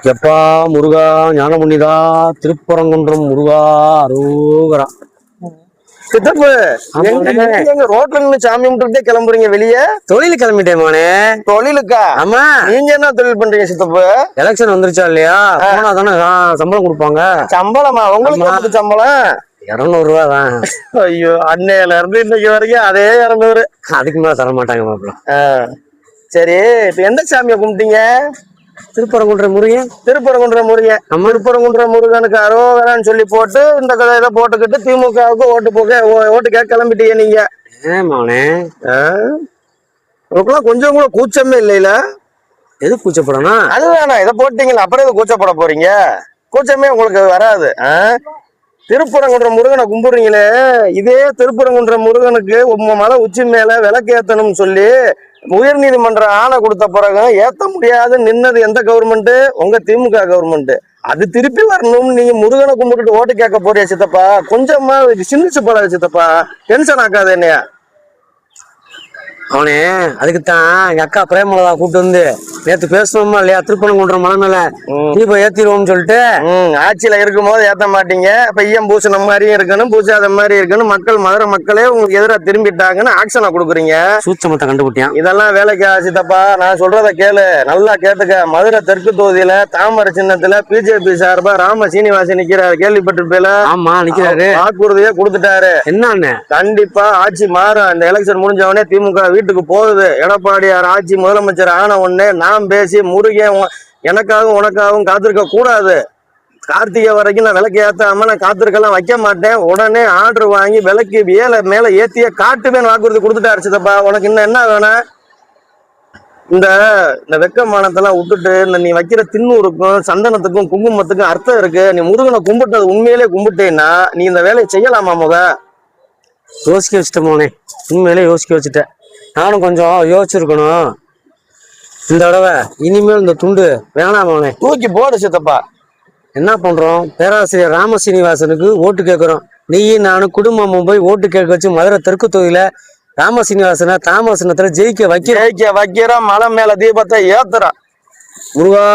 எப்பா முருகா ஞானமுனிதா திருப்பரங்குன்றம் முருகா அரோகரா. சித்தப்பு எங்க ரோட்ல நின்று சாமி கும்பிட்டுட்டே கிளம்புறீங்க வெளியே? தொழில் கிளம்பிட்டேன் மோனே. தொழிலுக்கா? ஆமா. நீங்க என்ன தொழில் பண்றீங்க சித்தப்பு? எலெக்ஷன் வந்துருச்சா இல்லையா? போனா தானே சம்பளம் கொடுப்பாங்க. சம்பளமா? உங்களுக்கு சம்பளம் 200 ரூபா தான். ஐயோ, அன்னையில இருந்து இன்னைக்கு வரைக்கும் அதே 200. அதுக்கு மேல தர மாட்டாங்க மாப்பிள்ள. சரி, இப்ப எந்த சாமியை கும்பிட்டீங்க? திருப்பரங்குன்ற முருகன். திருப்பரங்குன்ற முருகன். திருப்பரங்குன்ற முருகனுக்கு அரோகரான்னு சொல்லி போட்டு இந்த கதையில போட்டுக்கிட்டு திமுகவுக்கு ஓட்டு கேட்க கிளம்பிட்டீங்க நீங்க. மோனே, உங்களுக்குலாம் கொஞ்சம் கூட கூச்சமே இல்லையில? எது கூச்சப்படணும்? அதுதானா, இதை போட்டீங்களா அப்புறம் எது கூச்சப்பட போறீங்க? கூச்சமே உங்களுக்கு வராது. திருப்பரங்குன்ற முருகனை கும்பிடுறீங்களே, இதே திருப்பரங்குன்ற முருகனுக்கு மலை உச்சி மேல விளக்கேத்தணும்னு சொல்லி உயர் நீதிமன்ற ஆணை கொடுத்த பிறகு ஏத்த முடியாது நின்னது எந்த கவர்மெண்ட்? உங்க திமுக கவர்மெண்ட். அது திருப்பி வரணும். நீங்க முருகனை கும்பிட்டு ஓட்டு கேட்க போறியா சித்தப்பா? கொஞ்சமா சிந்திச்சு போறாரு சித்தப்பா. டென்ஷன் ஆக்காது என்னையா? அவனே, அதுக்குத்தான் எங்க அக்கா பிரேமலதா கூப்பிட்டு வந்து நேத்து பேசணுமா இல்லையா திருப்பரங்குன்றம் மலை மேல தீபம் ஏத்திடுவோம்னு சொல்லிட்டு. ஆட்சியில இருக்கும் போது ஏத்த மாட்டீங்க, இப்ப ஈயம் பூசின மாதிரியும் இருக்கணும் பூசாத மாதிரி இருக்கணும், மதுரை மக்களே உங்களுக்கு எதிராக திரும்பிட்டாங்கன்னு ஆக்ஷனை கொடுக்குறீங்க. சூட்சமத்தை கண்டுபிட்டியான். இதெல்லாம் வேலைக்கு ஆச்சுதப்பா. நான் சொல்றத கேளு, நல்லா கேட்டுக்க. மதுரை தெற்கு தொகுதியில தாமரை சின்னத்துல பிஜேபி சார்பா ராம சீனிவாசன் நிக்கிறாரு, கேள்விப்பட்டிருப்பேல? ஆமா, நிக்கிறாரு. வாக்குறுதியே கொடுத்துட்டாரு. என்னன்னு? கண்டிப்பா ஆட்சி மாறும். இந்த எலெக்ஷன் முடிஞ்சவனே திமுக வீட்டுக்கு போகுது. எடப்பாடியார் ஆட்சி முதலமைச்சர் ஆன உடனே நாம் பேசி முருகன் எனக்காகவும் உனக்காகவும் காத்திருக்க கூடாது, கார்த்திகை வரைக்கும் நான் விளக்கு ஏத்தாம நான் காத்திருக்கெல்லாம் வைக்க மாட்டேன், உடனே ஆர்டர் வாங்கி விளக்கு மேல ஏத்திய காட்டுவேன் வாக்குறுதி கொடுத்துட்டாரு சித்தப்பா. உனக்கு இன்னும் என்ன வேணும்? இந்த வெக்கமானத்தெல்லாம் விட்டுட்டு நீ வைக்கிற தின்னூருக்கும் சந்தனத்துக்கும் குங்குமத்துக்கும் அர்த்தம் இருக்கு. நீ முருகனை கும்பிட்டது உண்மையிலே கும்பிட்டேன்னா நீ இந்த வேலையை செய்யலாமா? யோசிக்க வச்சுட்டேன் மோனே, உண்மையிலே யோசிக்க வச்சுட்டேன். நானும் கொஞ்சம் யோசிச்சிருக்கணும். இந்த தடவை இனிமேல் இந்த துண்டு வேணாம் மோனே, தூக்கி போடு சித்தப்பா. என்ன பண்றோம்? பேராசிரியர் ராம சீனிவாசனுக்கு ஓட்டு கேட்கிறோம். நீயும் நானும் குடும்பமும் போய் ஓட்டு கேட்க வச்சு மதுரை தெற்கு தொகுதியில ராம சீனிவாசனை தாமசனத்துல ஜெயிக்க வைக்கிறோம். மலை மேல தீபத்தை ஏத்துறான் முருகா.